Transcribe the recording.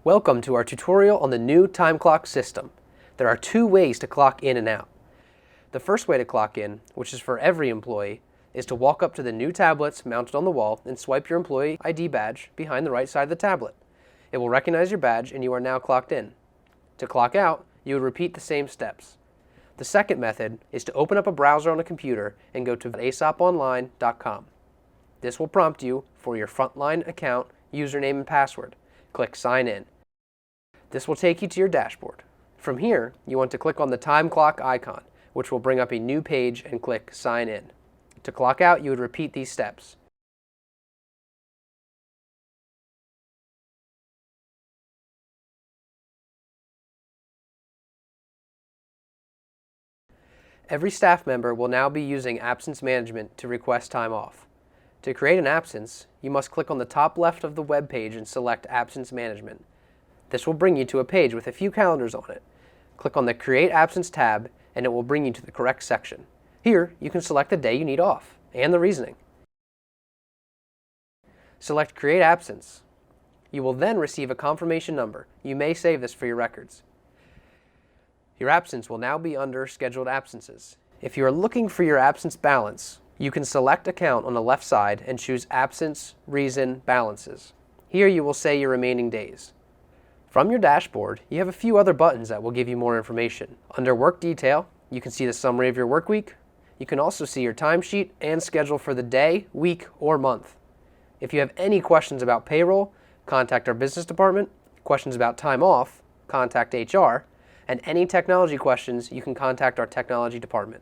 Welcome to our tutorial on the new time clock system. There are two ways to clock in and out. The first way to clock in, which is for every employee, is to walk up to the new tablets mounted on the wall and swipe your employee ID badge behind the right side of the tablet. It will recognize your badge and you are now clocked in. To clock out, you would repeat the same steps. The second method is to open up a browser on a computer and go to asoponline.com. This will prompt you for your Frontline account username and password. Click Sign In. This will take you to your dashboard. From here, you want to click on the time clock icon, which will bring up a new page, and click Sign In. To clock out, you would repeat these steps. Every staff member will now be using absence management to request time off. To create an absence, you must click on the top left of the web page and select Absence Management. This will bring you to a page with a few calendars on it. Click on the Create Absence tab and it will bring you to the correct section. Here, you can select the day you need off and the reasoning. Select Create Absence. You will then receive a confirmation number. You may save this for your records. Your absence will now be under Scheduled Absences. If you are looking for your absence balance, you can select Account on the left side and choose Absence, Reason, Balances. Here you will say your remaining days. From your dashboard, you have a few other buttons that will give you more information. Under Work Detail, you can see the summary of your work week. You can also see your timesheet and schedule for the day, week, or month. If you have any questions about payroll, contact our business department. Questions about time off, contact HR. And any technology questions, you can contact our technology department.